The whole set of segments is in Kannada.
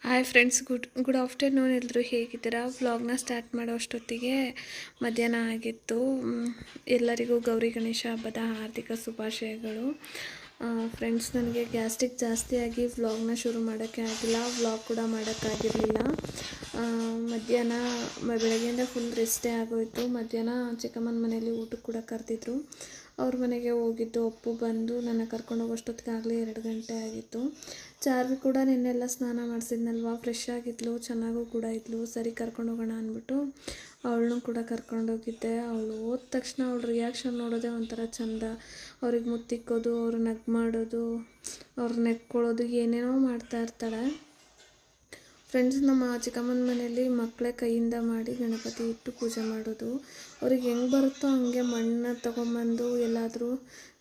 Hi friends, good afternoon. ಎಲ್ಲರೂ ಹೇಗಿದ್ದೀರಾ? ವ್ಲಾಗ್ನ ಸ್ಟಾರ್ಟ್ ಮಾಡೋ ಅಷ್ಟೊತ್ತಿಗೆ ಮಧ್ಯಾಹ್ನ ಆಗಿತ್ತು. ಎಲ್ಲರಿಗೂ ಗೌರಿ ಗಣೇಶ ಹಬ್ಬದ ಹಾರ್ದಿಕ ಶುಭಾಶಯಗಳು. ಫ್ರೆಂಡ್ಸ್, ನನಗೆ ಗ್ಯಾಸ್ಟ್ರಿಕ್ ಜಾಸ್ತಿಯಾಗಿ ವ್ಲಾಗ್ನ ಶುರು ಮಾಡೋಕ್ಕೆ ಆಗಿಲ್ಲ, ವ್ಲಾಗ್ ಕೂಡ ಮಾಡೋಕ್ಕಾಗಿರಲಿಲ್ಲ. ಮಧ್ಯಾಹ್ನ ಬೆಳಗ್ಗೆಯಿಂದ ಫುಲ್ ರೆಸ್ಟೇ ಆಗೋಯಿತು. ಮಧ್ಯಾಹ್ನ ಚಿಕ್ಕಮ್ಮನ ಮನೇಲಿ ಊಟಕ್ಕೆ ಕೂಡ ಕರೆದಿದ್ರು. ಅವ್ರ ಮನೆಗೆ ಹೋಗಿದ್ದು. ಅಪ್ಪು ಬಂದು ನನ್ನ ಕರ್ಕೊಂಡು ಹೋಗೋಷ್ಟೊತ್ತಿಗಾಗಲೇ 2 ಗಂಟೆ ಆಗಿತ್ತು. ಚಾರ್ವಿ ಕೂಡ ನಿನ್ನೆಲ್ಲ ಸ್ನಾನ ಮಾಡಿಸಿದ್ನಲ್ವ, ಫ್ರೆಶ್ ಆಗಿದ್ಲು, ಚೆನ್ನಾಗೂ ಕೂಡ ಇದ್ಲು. ಸರಿ ಕರ್ಕೊಂಡು ಹೋಗೋಣ ಅಂದ್ಬಿಟ್ಟು ಅವಳನ್ನೂ ಕೂಡ ಕರ್ಕೊಂಡೋಗಿದ್ದೆ. ಅವಳು ಹೋದ ತಕ್ಷಣ ಅವಳ ರಿಯಾಕ್ಷನ್ ನೋಡೋದೇ ಒಂಥರ ಚೆಂದ. ಅವ್ರಿಗೆ ಮುತ್ತಿಕ್ಕೋದು, ಅವ್ರು ನಗ್ ಮಾಡೋದು, ಅವ್ರು ನೆಕ್ಕೊಳ್ಳೋದು, ಏನೇನೋ ಮಾಡ್ತಾ ಇರ್ತಾಳೆ. ಫ್ರೆಂಡ್ಸ್, ನಮ್ಮ ಚಿಕ್ಕಮ್ಮನ ಮನೆಯಲ್ಲಿ ಮಕ್ಕಳೇ ಕೈಯಿಂದ ಮಾಡಿ ಗಣಪತಿ ಇಟ್ಟು ಪೂಜೆ ಮಾಡೋದು. ಅವ್ರಿಗೆ ಹೆಂಗೆ ಬರುತ್ತೋ ಹಂಗೆ ಮಣ್ಣು ತೊಗೊಂಬಂದು ಎಲ್ಲಾದರೂ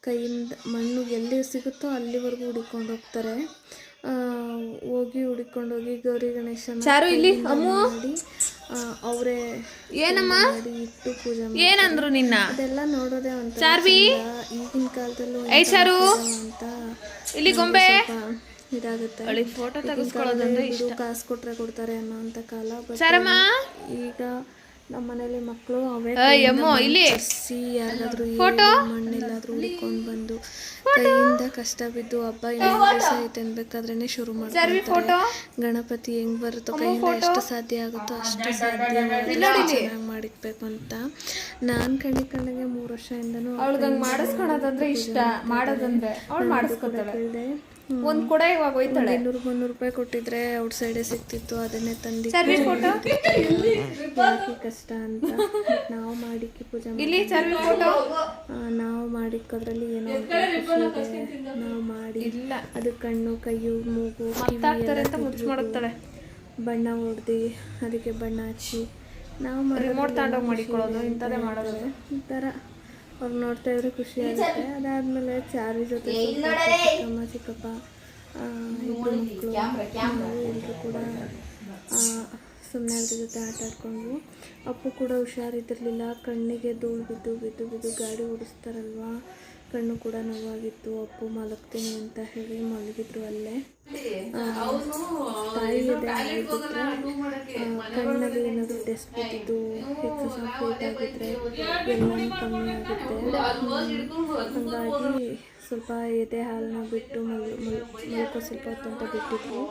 ಕೈಯಿಂದ ಮಣ್ಣು ಎಲ್ಲಿ ಸಿಗುತ್ತೋ ಅಲ್ಲಿವರೆಗೂ ಹುಡ್ಕೊಂಡು ಹೋಗ್ತಾರೆ. ಹುಡ್ಕೊಂಡೋಗಿ ಗೌರಿ ಗಣೇಶನ ಮಾಡಿ ಅವರೇ ಮಾಡಿ ಇಟ್ಟು ಪೂಜೆ ಏನಂದ್ರು ನಿನ್ನ ಅದೆಲ್ಲ ನೋಡೋದೇ ಅಂತ. ಈಗಿನ ಕಾಲದಲ್ಲೂ ಅಂತ ಇಲ್ಲಿ ಗೊಂಬೆ ಇದಾಗುತ್ತೆ. ಫೋಟೋ ತೆಗೆಸ್ಕೊಳ್ಳೋದಂದ್ರೆ ಕಾಸು ಕೊಟ್ರೆ ಕೊಡ್ತಾರೆ ಅನ್ನೋಂಥ ಕಾಲ. ಈಗ ನಮ್ಮ ಮನೇಲಿ ಮಕ್ಕಳು ಅವೇ ಯಾರಾದ್ರೂ ಮಣ್ಣೆಲ್ಲಾದ್ರೂ ಹುಡ್ಕೊಂಡು ಬಂದು ಕೈಯಿಂದ ಕಷ್ಟ ಬಿದ್ದು ಹಬ್ಬ ಇನ್ನೊಂದು ದಿವಸ ಐತೆ ಅನ್ಬೇಕಾದ್ರೇನೆ ಶುರು ಮಾಡ್ತಾರೆ. ಗಣಪತಿ ಹೆಂಗ್ ಬರುತ್ತೋ ಕೈಯಿಂದ ಎಷ್ಟು ಸಾಧ್ಯ ಆಗುತ್ತೋ ಅಷ್ಟು ಸಾಧ್ಯ ಚೆನ್ನಾಗಿ ಮಾಡಿಕ್ಬೇಕು ಅಂತ ನಾನು ಕಂಡಿಗೆ 3 ವರ್ಷದಿಂದನೂ ಮಾಡಿಸ್ಕೊಳೋದಂದ್ರೆ ಇಷ್ಟ, ಮಾಡೋದಂದ್ರೆ ಅವಳು ಮಾಡಿಸ್ಕೊತಾಳೆ. ಒಂದು ಕೂಡ ಇವಾಗ ಹೋಯ್ತಾಳೆ. 200-300 ರೂಪಾಯಿ ಕೊಟ್ಟಿದ್ರೆ ಔಟ್ ಸೈಡೇ ಸಿಗ್ತಿತ್ತು, ಅದನ್ನೇ ತಂದು ಕಷ್ಟ ಅಂತ ನಾವು ಮಾಡಿಕ್ಕಿ ಪೂಜೆ ನಾವು ಮಾಡಿಕ್ಕೋದ್ರಲ್ಲಿ ಏನೋ ನಾವು ಮಾಡಿ ಅದು ಕಣ್ಣು, ಕೈಯು, ಮೂಗು, ಕಿವಿ ಬಣ್ಣ ಹೊಡೆದು ಅದಕ್ಕೆ ಬಣ್ಣ ಹಚ್ಚಿ ನಾವು ಮಾಡಿಕೊಳ್ಳೋದು ಇಂಥದ್ದೇ ಮಾಡೋದು. ಈ ಥರ ಅವ್ರು ನೋಡ್ತಾ ಇದ್ರೆ ಖುಷಿ ಆಗುತ್ತೆ. ಅದಾದಮೇಲೆ ಚಾರ್ವಿ ಜೊತೆ ಚಿಕ್ಕಮ್ಮ, ಚಿಕ್ಕಪ್ಪ, ಇಬ್ಬರು ಮಕ್ಕಳು ನಾವು ಎಲ್ಲರೂ ಕೂಡ ಸುಮ್ಮನೆ ಅದ್ರ ಜೊತೆ ಆಟ ಆಡ್ಕೊಂಡ್ವು. ಅಪ್ಪು ಕೂಡ ಹುಷಾರಿದ್ದಿರಲಿಲ್ಲ, ಕಣ್ಣಿಗೆ ಧೂಳು ಬಿದ್ದು ಗಾಡಿ ಓಡಿಸ್ತಾರಲ್ವ, ಕಣ್ಣು ಕೂಡ ನೋವಾಗಿತ್ತು. ಅಪ್ಪು ಮಲಗ್ತೀನಿ ಅಂತ ಹೇಳಿ ಮಲಗಿದ್ರು ಅಲ್ಲೇ. ತಾಯಿ ಆಗಿಬಿಟ್ರೆ ಕಣ್ಣಲ್ಲಿ ಏನಾದರೂ ಟೆಸ್ಟ್ ಬಿದ್ದಿದ್ದು ಎಕ್ಸಸ್ ಫೀಟ್ ಆಗಿದ್ರೆ ಎಲ್ಲನೂ ಕಮ್ಮಿ ಆಗುತ್ತೆ. ಹಾಗಾಗಿ ಸ್ವಲ್ಪ ಎದೆ ಹಾಲನ್ನ ಬಿಟ್ಟು ಮಲ್ಕೋ ಸ್ವಲ್ಪ ಹೊತ್ತು ಅಂತ ಬಿಟ್ಟಿದ್ರು.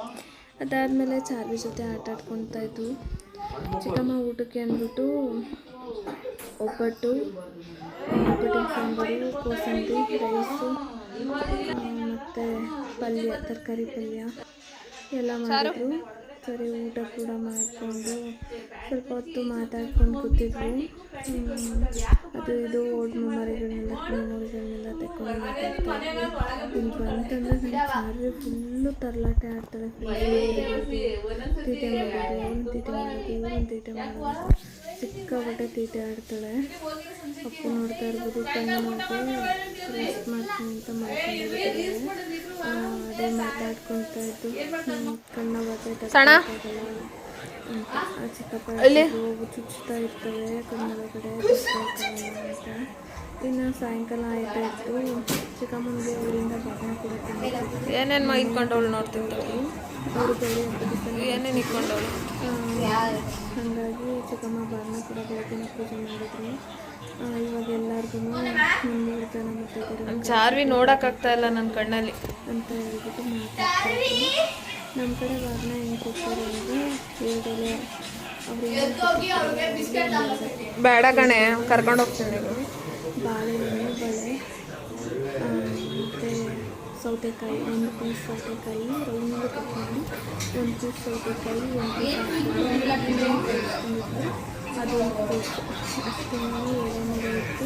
ಅದಾದಮೇಲೆ ಚಾರ್ವಿ ಜೊತೆ ಆಟ ಆಡ್ಕೊತಾ ಇದ್ವು. ಚಿಕ್ಕಮ್ಮ ಊಟಕ್ಕೆ ಅಂದ್ಬಿಟ್ಟು ಒಬ್ಬಟ್ಟಿನ ಸಾಂಬಾರು, ಕೋಸಂಬರಿ, ರೈಸು ಮತ್ತು ಪಲ್ಯ, ತರಕಾರಿ ಪಲ್ಯ ಎಲ್ಲ ಮಾಡಿದ್ರು. ಸರಿ ಊಟ ಕೂಡ ಮಾಡಿಕೊಂಡು ಸ್ವಲ್ಪ ಹೊತ್ತು ಮಾತಾಡ್ಕೊಂಡು ಕೂತಿದ್ವು. ಅದು ಇದು ಓಲ್ಡ್ ಮೆಮೊರಿಗಳನ್ನೆಲ್ಲ ತೆಕ್ಕೊಂಡು ಮಾತಾಡ್ತಾ ಇದ್ವಿ. ಇಲ್ಲಿ ಬಂತಂದರೆ ನನ್ನ ಚಾರ್ವಿ ಫುಲ್ಲು ತರಲಾಟೆ ಆಡ್ತಾಳೆ. ತೀಟೆ ಮಾಡೋದು ಸಿಕ್ಕಾಪಟ್ಟೆ ತೀಟೆ ಆಡ್ತಾಳೆ. ಅಪ್ಪು ನೋಡ್ತಾ ಇರ್ಬೋದು, ಕಣ್ಣು ನೋಡಿ ರೆಸ್ಟ್ ಮಾಡ್ತೀನಿ ಅಂತ ಮಾಡ್ಕೊಂಡಿರ್ತಾರೆ. ಅದೇ ಮಾತಾಡ್ಕೊತಾ ಇದ್ದು ಕಣ್ಣ ಬರ್ತೈತೆ ಅಂತ ಚಿಕ್ಕಪ್ಪ ಹೋಗಿ ಚುಚ್ತಾ ಇರ್ತವೆ ಕಣ್ಣೊಳಗಡೆ ಅಂತ. ಇನ್ನು ಸಾಯಂಕಾಲ ಆಯ್ತಾಯಿತ್ತು. ಚಿಕ್ಕಮ್ಮನಿಗೆ ಊರಿಂದ ಬಣ್ಣ ಕೂಡ ಏನೇನು ಇಟ್ಕೊಂಡವಳು ನೋಡ್ತಿದ್ದಳು. ಅವರು ಗೌರಿ ಹಬ್ಬದ ಏನೇನು ಇಟ್ಕೊಂಡವಳು. ಹಾಗಾಗಿ ಚಿಕ್ಕಮ್ಮ ಬಣ್ಣ ಕೂಡ ಬೆಳಗಿನ ಪೂಜೆ ಮಾಡಿದ್ರು. ಇವಾಗ ಎಲ್ಲರಿಗೂ 3 ಜನ ಮತ್ತೆ ಚಾರ್ವಿ ನೋಡೋಕ್ಕಾಗ್ತಾ ಇಲ್ಲ ನನ್ನ ಕಣ್ಣಲ್ಲಿ ಅಂತ ಹೇಳ್ಬಿಟ್ಟು ಮಾತಾಡ್ತಾರೆ. ನಮ್ಮ ಕಡೆ ಬಾಗಿನ ಹೆಂಗೆ ಕೊಡ್ತಾರೆ ಅಂದರೆ ಹೇಳ್ದಲೆ ಅವ್ರಿಗೆ ಬೇಡ ಕಣೆ ಕರ್ಕೊಂಡು ಹೋಗ್ತೀನಿ. ಬಾಳೆಹಣ್ಣು, ಬಳೆ ಮತ್ತು ಸೌತೆಕಾಯಿ, 1 ಪೀಸ್ ಸೌತೆಕಾಯಿ ರೌಂಡ್ ಕಟ್ ಮಾಡಿ 1 ಪೀಸ್ ಸೌತೆಕಾಯಿ, 1 ಪೀಸ್ ಅದು 1 ಪೀಸ್ ಅಷ್ಟೇ ಎಳೆ ಇಟ್ಟು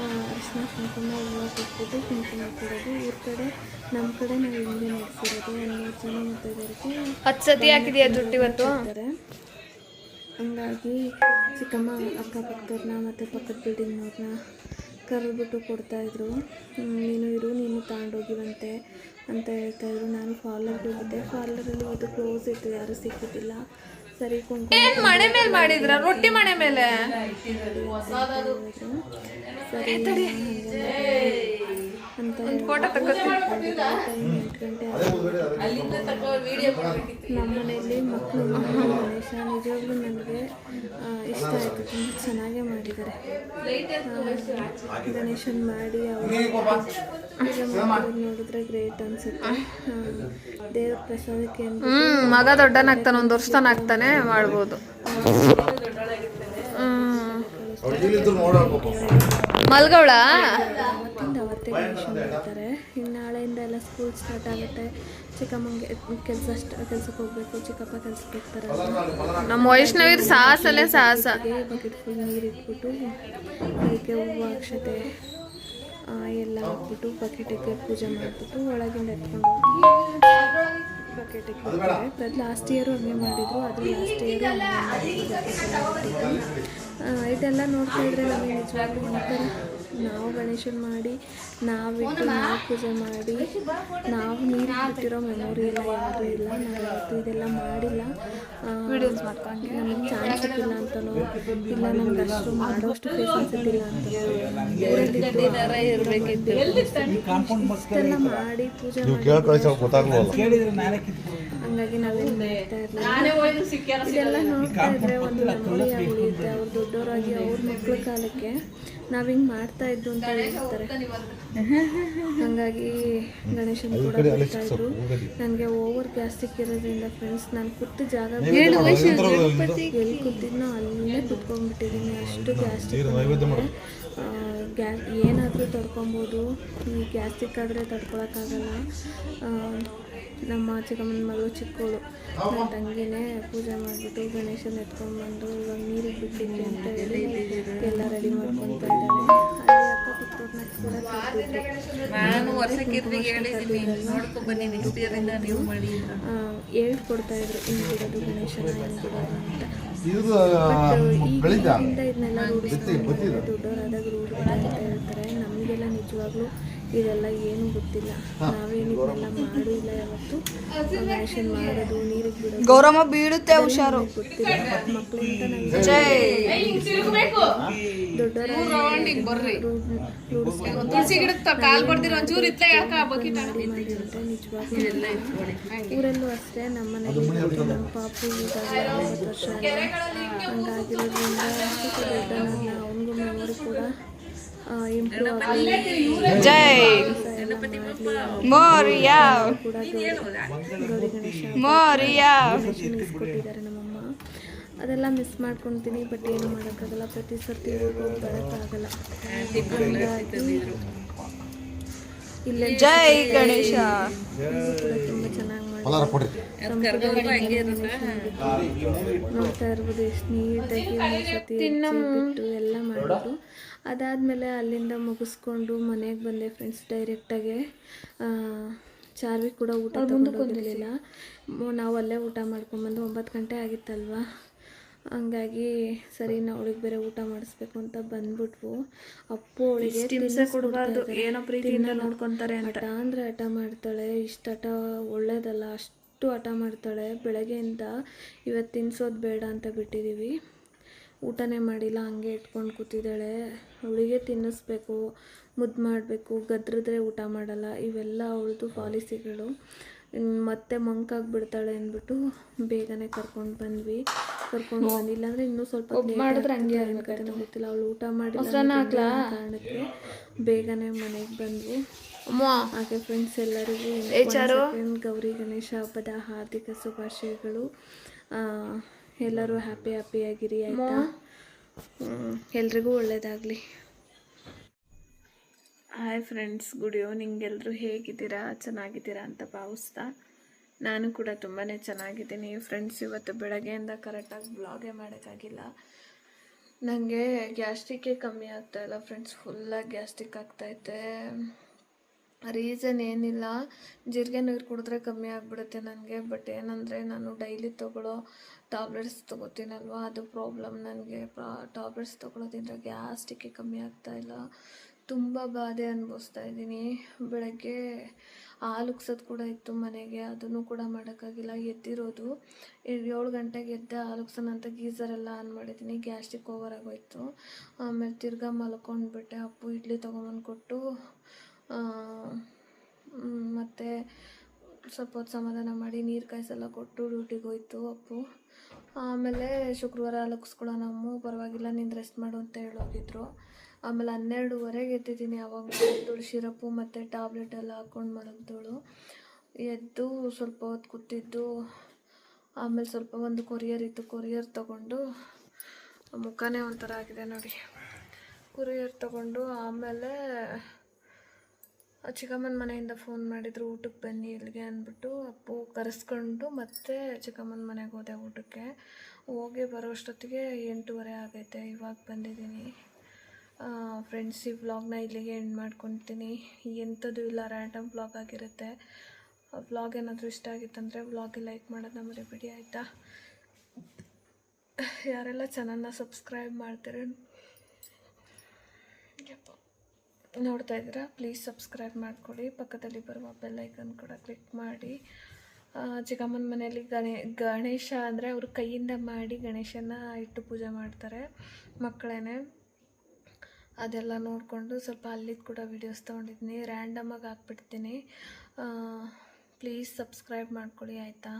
ಅರಿಶಿನ, ಕುಂಕುಮ, ಹೂವು ಕೊಟ್ಬಿಟ್ಟು ಕುಂಕುಮ ಕೊಡೋದು. ಊರ ಕಡೆ ನಮ್ಮ ಕಡೆ ನಾವು ಹಿಂಗೆ ನಡೆಸಿರೋದು. 1 ಜನ ಮುತ್ತೈದೆಯರಿಗೆ 10 ಸತಿ ಹಾಕಿದೆಯಾ ದುಡ್ಡು ಇವತ್ತು. ಹಂಗಾಗಿ ಚಿಕ್ಕಮ್ಮ ಅಕ್ಕಪಕ್ಕದವ್ರನ್ನ ಮತ್ತು ಪಕ್ಕದ ಬಿಲ್ಡಿಂಗ್ನವ್ರನ್ನ ಕರೆದ್ಬಿಟ್ಟು ಕೊಡ್ತಾಯಿದ್ರು. ನೀನು ತಗೊಂಡೋಗಿವಂತೆ ಅಂತ ಹೇಳ್ತಾಯಿದ್ರು. ನಾನು ಪಾರ್ಲರ್ಗೆ ಹೋಗಿದ್ದೆ. ಪಾರ್ಲರಲ್ಲಿ ಇದು ಕ್ಲೋಸ್ ಇತ್ತು, ಯಾರೂ ಸಿಕ್ಕಿದ್ದಿಲ್ಲ. ಸರಿ ಕುಂಕುಮ ಮನೆ ಮೇಲೆ ಮಾಡಿದ್ರ ರೊಟ್ಟಿ ಮನೆ ಮೇಲೆ ಸರಿ ಅಂತ ಫೋಟೋ ಟೈಮ್ 8 ಗಂಟೆ ನಮ್ಮ ಮನೆಯಲ್ಲಿ ಮಕ್ಕಳು ಗಣೇಶ ನಿಜವಾಗ್ಲೂ ನನಗೆ ಇಷ್ಟ ಆಯಿತು. ತುಂಬ ಚೆನ್ನಾಗೇ ಮಾಡಿದ್ದಾರೆ. ಗಣೇಶನ್ ಮಾಡಿ ಅವರು ನೋಡಿದ್ರೆ ಗ್ರೇಟ್ ಅನಿಸುತ್ತೆ. ದೇವ್ರ ಪ್ರಸಾದಕ್ಕೆ ಮಗ ದೊಡ್ಡನಾಗ್ತಾನೆ, 1 ವರ್ಷ ಆಗ್ತಾನೆ ಮಾಡ್ಬೋದು. ಮಲ್ಗೌಳ ಅವತ್ತಿಂದ ಅವತ್ತೇ ಗಣೇಶ ಮಾಡ್ತಾರೆ. ಇನ್ನು ನಾಳೆಯಿಂದ ಎಲ್ಲ ಸ್ಕೂಲ್ ಸ್ಟಾರ್ಟ್ ಆಗುತ್ತೆ. ಚಿಕ್ಕಮ್ಮಂಗೆ ಕೆಲ್ಸಕ್ಕೆ ಹೋಗ್ಬೇಕು, ಚಿಕ್ಕಪ್ಪ ಕೆಲ್ಸಕ್ಕೆ ಹೋಗ್ತಾರೆ. ನಮ್ಮ ವೈಷ್ಣವಿರ್ ಸಾಹಸಲ್ಲೇ ಸಾಹಸ. ಬಕೆಟ್ ಫುಲ್ ನೀರು ಇಟ್ಬಿಟ್ಟು ಅದಕ್ಕೆ ಹೂವು ಅಕ್ಷತೆ ಎಲ್ಲ ಹಾಕ್ಬಿಟ್ಟು ಬಕೆಟಿಗೆ ಪೂಜೆ ಮಾಡಿಬಿಟ್ಟು ಒಳಗಿಂದ ಎತ್ಕೊಂಡು ಹೋಗಿ ಬಕೆಟಿಗೆ ಹಾಕ್ತಾರೆ. ಲಾಸ್ಟ್ ಇಯರು ಹಂಗೆ ಮಾಡಿದರು. ಅದು ಲಾಸ್ಟ್ ಇಯರು ಇದೆಲ್ಲ ನೋಡ್ತಾ ಇದ್ರೆ ನಮಗೆ ನಿಜವಾಗ್ಲೂ ಒಂಥರ ನಾವು ಗಣೇಶನ್ ಮಾಡಿ ನಾವಿಟ್ಟು ನಾವು ಪೂಜೆ ಮಾಡಿ ನಾವು ನೀರು ಬಿಟ್ಟಿರೋ ಮೆಮೊರಿ ಎಲ್ಲ ಯಾರೂ ಇಲ್ಲ. ನಾವು ಯಾವತ್ತೂ ಇದೆಲ್ಲ ಮಾಡಿಲ್ಲ. ವಿಡಿಯೋಸ್ ಮಾಡ್ಕೊಂಡು ನಮಗೆ ಚಾನ್ಸ್ ಸಿಕ್ಕಿಲ್ಲ ಅಂತನೋ ಇಲ್ಲ ನಮ್ಗೆ ಅಷ್ಟು ಮಾಡೋಷ್ಟು ಪೇಷನ್ಸ್ ಇದ್ದಿಲ್ಲ ಅಂತನೋ ಇಷ್ಟೆಲ್ಲ ಮಾಡಿ ಪೂಜೆ ಮಾಡಿ ಹಂಗಾಗಿ ನಾವೇನು ಮಾಡ್ತಾ ಇರಲಿಲ್ಲ. ಇದೆಲ್ಲ ನೋಡ್ತಾ ಇದ್ರೆ ಒಂದು ಮೆಮೊರಿ ಆಗಿ ಉಳಿಯುತ್ತೆ. ಅವ್ರು ದೊಡ್ಡವರಾಗಿ ಅವ್ರ ಮಕ್ಕಳ ಕಾಲಕ್ಕೆ ನಾವು ಹಿಂಗೆ ಮಾಡ್ತಾ ಇದ್ದು ಅಂತ ಹೇಳ್ತಾರೆ. ಹಾಗಾಗಿ ಗಣೇಶನ್ ಕೂಡ ಬರ್ತಾ ಇದ್ರು. ನನಗೆ ಓವರ್ ಗ್ಯಾಸ್ಟ್ರಿಕ್ ಇರೋದ್ರಿಂದ ಫ್ರೆಂಡ್ಸ್ ನಾನು ಕೂತು ಜಾಗ ಎಲ್ಲಿ ಕೂತಿದ್ನೋ ಅಲ್ಲೇ ಕುತ್ಕೊಂಡ್ಬಿಟ್ಟಿದ್ದೀನಿ. ಅಷ್ಟು ಗ್ಯಾಸ್ಟ್ರಿಕ್ ಏನಾದರೂ ತಡ್ಕೊಬೋದು. ಈ ಗ್ಯಾಸ್ಟ್ರಿಕ್ ಆದರೆ ತಡ್ಕೊಳಕ್ಕಾಗಲ್ಲ. ನಮ್ಮ ಚಿಕ್ಕಮ್ಮನ ಮಗಳು ಚಿಕ್ಕವಳು ನನ್ನ ತಂಗಿನೇ ಪೂಜೆ ಮಾಡಿಬಿಟ್ಟು ಗಣೇಶನ ಎತ್ಕೊಂಡ್ಬಂದು ಇವಾಗ ನೀರಿಗೆ ಬಿಟ್ಟಿದ್ದೆ ಅಂತ ಹೇಳಿ ಎಲ್ಲ ರೆಡಿ ಮಾಡ್ಕೊತಾ ಇದ್ದಾಳೆ. ಅಲ್ಲಿ ಅಕ್ಕಪಕ್ಕವ್ರನ್ನ ಕೂಡ ಹೇಳ್ಕೊಡ್ತಾ ಇದ್ರು ಹಿಂಗೆ ಬಿಡೋದು ಗಣೇಶನ ಹಿಂಗೆ ಬಿಡೋದು ಅಂತ. ಈಗಿಂದ ಇದನ್ನೆಲ್ಲ ರೂಢಿಸ್ಕೊಂಡು ದೊಡ್ಡವರಾದಾಗ ರೂಢಿಸ್ತಾ ಅಂತ ಹೇಳ್ತಾರೆ. ನಮಗೆಲ್ಲ ನಿಜವಾಗ್ಲೂ ಇದೆಲ್ಲ ಏನೂ ಗೊತ್ತಿಲ್ಲ. ನಾವೇನು ಇದನ್ನೆಲ್ಲ ಮಾಡೂ ಇಲ್ಲ ಯಾವತ್ತು. ಗಣೇಶನ್ ಮಾಡೋದು ನೀರಿಗೆ ಬಿಡೋದು ಗೌರಮ್ಮ ಬೀಳುತ್ತೆ ಹುಷಾರು ಗೊತ್ತಿಲ್ಲ. ಮಕ್ಕಳು ಅಂತ ನಮಗೆ ಊರಲ್ಲೂ ಅಷ್ಟೇ. ನಮ್ಮ ಮನೆಯಲ್ಲಿ ನಮ್ಮ ಪಾಪು ಈಗ 40 ವರ್ಷ ಹಂಗಾಗಿರೋದ್ರಿಂದ ಅವನಿಗೂ ಮೆಮೊರಿ ಕೂಡ ಇಂಪ್ರೂವ್ ಆಗಲಿ. ಕೂಡ ಗೌರಿ ಗಣೇಶ ಇಸ್ಕೊಟ್ಟಿದ್ದಾರೆ ನಮ್ಮಮ್ಮ. ಅದೆಲ್ಲ ಮಿಸ್ ಮಾಡ್ಕೊತೀನಿ. ಬಟ್ ಏನು ಮಾಡೋಕ್ಕಾಗಲ್ಲ. ಪ್ರತಿ ಸರ್ತಿ ಹೋಗಿ ಬರೋಕ್ಕಾಗಲ್ಲ. ಇಲ್ಲೇ ಜೈ ಗಣೇಶ ಕೂಡ ತುಂಬ ಚೆನ್ನಾಗಿ ಮಾಡ್ತಾರೆ. ನೋಡ್ತಾ ಇರ್ಬೋದು ಎಷ್ಟು ನೀಟಾಗಿ ಬಿಟ್ಟು ಎಲ್ಲ ಮಾಡಿದ್ರು. ಅದಾದಮೇಲೆ ಅಲ್ಲಿಂದ ಮುಗಿಸ್ಕೊಂಡು ಮನೆಗೆ ಬಂದೆ ಫ್ರೆಂಡ್ಸ್. ಡೈರೆಕ್ಟಾಗೆ ಚಾರ್ವಿ ಕೂಡ ಊಟ ತಗೊಂಡಿರಲಿಲ್ಲ. ನಾವು ಅಲ್ಲೇ ಊಟ ಮಾಡ್ಕೊಂಬಂದು 9 ಗಂಟೆ ಆಗಿತ್ತಲ್ವ. ಹಂಗಾಗಿ ಸರಿ ನಾವು ಅವಳಿಗೆ ಬೇರೆ ಊಟ ಮಾಡಿಸ್ಬೇಕು ಅಂತ ಬಂದ್ಬಿಟ್ವು. ಅಪ್ಪು ಅವಳಿಗೆ ಕೊಡಬಾರ್ದು, ಏನೋ ಪ್ರೀತಿಯಿಂದ ನೋಡ್ಕೊತಾರೆ ಅಂತ. ಹಠ ಅಂದರೆ ಹಠ ಮಾಡ್ತಾಳೆ. ಇಷ್ಟು ಹಠ ಒಳ್ಳೇದಲ್ಲ, ಅಷ್ಟು ಹಠ ಮಾಡ್ತಾಳೆ. ಬೆಳಗ್ಗೆಯಿಂದ ಇವತ್ತು ತಿನ್ಸೋದು ಬೇಡ ಅಂತ ಬಿಟ್ಟಿದ್ದೀವಿ. ಊಟನೇ ಮಾಡಿಲ್ಲ, ಹಂಗೆ ಇಟ್ಕೊಂಡು ಕೂತಿದ್ದಾಳೆ. ಅವಳಿಗೆ ತಿನ್ನಿಸ್ಬೇಕು, ಮುದ್ದು ಮಾಡಬೇಕು, ಗದ್ರಿದ್ರೆ ಊಟ ಮಾಡಲ್ಲ. ಇವೆಲ್ಲ ಅವಳದು ಪಾಲಿಸಿಗಳು. ಮತ್ತೆ ಮಂಕಾಗಿಬಿಡ್ತಾಳೆ ಅಂದ್ಬಿಟ್ಟು ಬೇಗನೆ ಕರ್ಕೊಂಡು ಬಂದ್ವಿ. ಇಲ್ಲಾಂದರೆ ಇನ್ನೂ ಸ್ವಲ್ಪ ಮಾಡಿದ್ರೆ ಹಂಗೆ ಆಗಬೇಕಾದ್ರೆ ಗೊತ್ತಿಲ್ಲ. ಅವಳು ಊಟ ಮಾಡಿಲ್ಲ ಕಾರಣಕ್ಕೆ ಬೇಗನೆ ಮನೆಗೆ ಬಂದ್ವಿ. ಹಾಗೆ ಫ್ರೆಂಡ್ಸ್ ಎಲ್ಲರಿಗೂ ಗೌರಿ ಗಣೇಶ ಹಬ್ಬದ ಹಾರ್ದಿಕ ಶುಭಾಶಯಗಳು. ಎಲ್ಲರೂ ಹ್ಯಾಪಿಯಾಗಿರಿ ಆಯಿತಾ. ಎಲ್ರಿಗೂ ಒಳ್ಳೆಯದಾಗಲಿ. Hi friends, good evening. ಎಲ್ಲರೂ ಹೇಗಿದ್ದೀರಾ? ಚೆನ್ನಾಗಿದ್ದೀರಾ ಅಂತ ಭಾವಿಸ್ತಾ ನಾನು ಕೂಡ ತುಂಬಾ ಚೆನ್ನಾಗಿದ್ದೀನಿ ಫ್ರೆಂಡ್ಸ್. ಇವತ್ತು ಬೆಳಗ್ಗೆಯಿಂದ ಕರೆಕ್ಟಾಗಿ ಬ್ಲಾಗೇ ಮಾಡೋಕ್ಕಾಗಿಲ್ಲ. ನನಗೆ ಗ್ಯಾಸ್ಟ್ರಿಕ್ಕೇ ಕಮ್ಮಿ ಆಗ್ತಾಯಿಲ್ಲ ಫ್ರೆಂಡ್ಸ್. ಫುಲ್ಲಾಗಿ ಗ್ಯಾಸ್ಟ್ರಿಕ್ ಆಗ್ತಾಯಿದೆ. ರೀಸನ್ ಏನಿಲ್ಲ, ಜೀರಿಗೆ ನೀರು ಕುಡಿದ್ರೆ ಕಮ್ಮಿ ಆಗಿಬಿಡುತ್ತೆ ನನಗೆ. ಬಟ್ ಏನಂದರೆ ನಾನು ಡೈಲಿ ತೊಗೊಳ್ಳೋ ಟ್ಯಾಬ್ಲೆಟ್ಸ್ ತೊಗೋತೀನಲ್ವ, ಅದು ಪ್ರಾಬ್ಲಮ್ ನನಗೆ. ಟ್ಯಾಬ್ಲೆಟ್ಸ್ ತೊಗೊಳೋದ್ರಿಂದ ಗ್ಯಾಸ್ಟ್ರಿಕ್ಕೇ ಕಮ್ಮಿ ಆಗ್ತಾಯಿಲ್ಲ. ತುಂಬ ಬಾಧೆ ಅನುಭವಿಸ್ತಾ ಇದ್ದೀನಿ. ಬೆಳಗ್ಗೆ ಹಾಲು ಉಗ್ಸೋದು ಕೂಡ ಇತ್ತು ಮನೆಗೆ, ಅದನ್ನು ಕೂಡ ಮಾಡೋಕ್ಕಾಗಿಲ್ಲ. ಎದ್ದಿರೋದು 7 ಗಂಟೆಗೆ ಎದ್ದೆ ಹಾಲು ಉಗ್ಸೋಣ ಅಂತ ಗೀಝರೆಲ್ಲ ಆನ್ ಮಾಡಿದ್ದೀನಿ. ಗ್ಯಾಸ್ಟ್ರಿಕ್ ಓವರ್ ಆಗೋಯ್ತು. ಆಮೇಲೆ ತಿರ್ಗಾ ಮಲ್ಕೊಂಡ್ಬಿಟ್ಟೆ. ಅಪ್ಪು ಇಡ್ಲಿ ತೊಗೊಂಬಂದು ಕೊಟ್ಟು ಮತ್ತು ಸ್ವಲ್ಪ ಹೊತ್ತು ಸಮಾಧಾನ ಮಾಡಿ ನೀರು ಕಾಯಿಸೆಲ್ಲ ಕೊಟ್ಟು ಡ್ಯೂಟಿಗೆ ಹೋಯ್ತು ಅಪ್ಪು. ಆಮೇಲೆ ಶುಕ್ರವಾರ ಲಗಿಸ್ಕೊಳ್ಳೋ ನಮ್ಮ ಪರವಾಗಿಲ್ಲ ನೀನು ರೆಸ್ಟ್ ಮಾಡು ಅಂತ ಹೇಳೋಗಿದ್ರು. ಆಮೇಲೆ 12:30ಗೆ ಎದ್ದಿದ್ದೀನಿ. ಅವಾಗ ಮಲಗಿದಳು, ಶಿರಪ್ಪು ಮತ್ತು ಟ್ಯಾಬ್ಲೆಟ್ ಎಲ್ಲ ಹಾಕ್ಕೊಂಡು ಮಲಗಿದಳು. ಎದ್ದು ಸ್ವಲ್ಪ ಹೊತ್ತು ಕೂತಿದ್ದು. ಆಮೇಲೆ ಸ್ವಲ್ಪ ಒಂದು ಕೊರಿಯರ್ ಇತ್ತು, ಕೊರಿಯರ್ ತೊಗೊಂಡು, ಮುಖನೇ ಒಂಥರ ಆಗಿದೆ ನೋಡಿ, ಕೊರಿಯರ್ ತೊಗೊಂಡು ಆಮೇಲೆ ಚಿಕ್ಕಮ್ಮನ ಮನೆಯಿಂದ ಫೋನ್ ಮಾಡಿದರು, ಊಟಕ್ಕೆ ಬನ್ನಿ ಇಲ್ಲಿಗೆ ಅಂದ್ಬಿಟ್ಟು. ಅಪ್ಪು ಕರೆಸ್ಕೊಂಡು ಮತ್ತೆ ಚಿಕ್ಕಮ್ಮನ ಮನೆಗೆ ಹೋದೆ ಊಟಕ್ಕೆ. ಹೋಗಿ ಬರೋ ಅಷ್ಟೊತ್ತಿಗೆ 8:30 ಆಗೈತೆ. ಇವಾಗ ಬಂದಿದ್ದೀನಿ. ಫ್ರೆಂಡ್ಸ್, ಈ ವ್ಲಾಗ್ನ ಇಲ್ಲಿಗೆ ಎಂಡ್ ಮಾಡ್ಕೊತೀನಿ. ಎಂಥದ್ದು ಇಲ್ಲ, ರ್ಯಾಂಡಮ್ ವ್ಲಾಗ್ ಆಗಿರುತ್ತೆ. ವ್ಲಾಗ್ ಏನಾದರೂ ಇಷ್ಟ ಆಗಿತ್ತಂದರೆ ವ್ಲಾಗ್ಗೆ ಲೈಕ್ ಮಾಡೋದನ್ನ ಮರಿಬೇಡಿ ಆಯಿತಾ. ಯಾರೆಲ್ಲ ಚಾನಲ್ನ ಸಬ್ಸ್ಕ್ರೈಬ್ ಮಾಡ್ತಾರೆ ನೋಡ್ತಾ ಇದ್ದೀರಾ, ಪ್ಲೀಸ್ ಸಬ್ಸ್ಕ್ರೈಬ್ ಮಾಡ್ಕೊಳ್ಳಿ. ಪಕ್ಕದಲ್ಲಿ ಬರುವ ಬೆಲ್ ಐಕನ್ ಕೂಡ ಕ್ಲಿಕ್ ಮಾಡಿ. ಚಿಕ್ಕಮ್ಮನ ಮನೆಯಲ್ಲಿ ಗಣೇಶ ಅಂದರೆ ಅವ್ರ ಕೈಯಿಂದ ಮಾಡಿ ಗಣೇಶನ ಇಟ್ಟು ಪೂಜೆ ಮಾಡ್ತಾರೆ ಮಕ್ಕಳೇನೆ. ಅದೆಲ್ಲ ನೋಡಿಕೊಂಡು ಸ್ವಲ್ಪ ಅಲ್ಲಿದ್ದು ಕೂಡ ವೀಡಿಯೋಸ್ ತೊಗೊಂಡಿದ್ದೀನಿ. ರ್ಯಾಂಡಮಾಗಿ ಹಾಕ್ಬಿಡ್ತೀನಿ. ಪ್ಲೀಸ್ ಸಬ್ಸ್ಕ್ರೈಬ್ ಮಾಡ್ಕೊಳ್ಳಿ ಆಯಿತಾ.